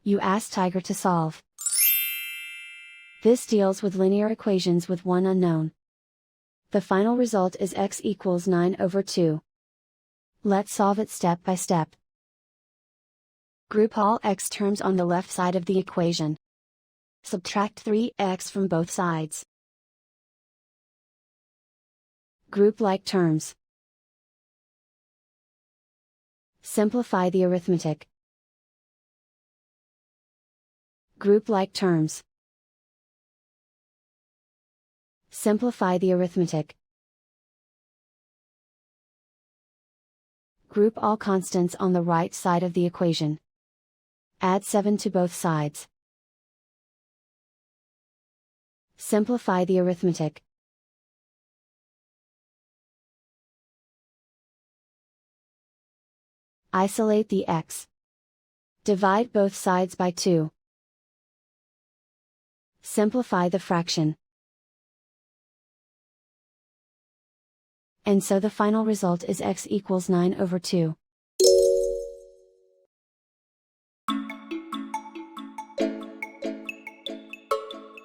You ask Tiger to solve. This deals with linear equations with one unknown. The final result is x equals 9/2. Let's solve it step by step. Group all x terms on the left side of the equation. Subtract 3x from both sides. Group like terms. Simplify the arithmetic. Group like terms. Simplify the arithmetic. Group all constants on the right side of the equation. Add 7 to both sides. Simplify the arithmetic. Isolate the x. Divide both sides by 2. Simplify the fraction. And so the final result is x equals 9/2.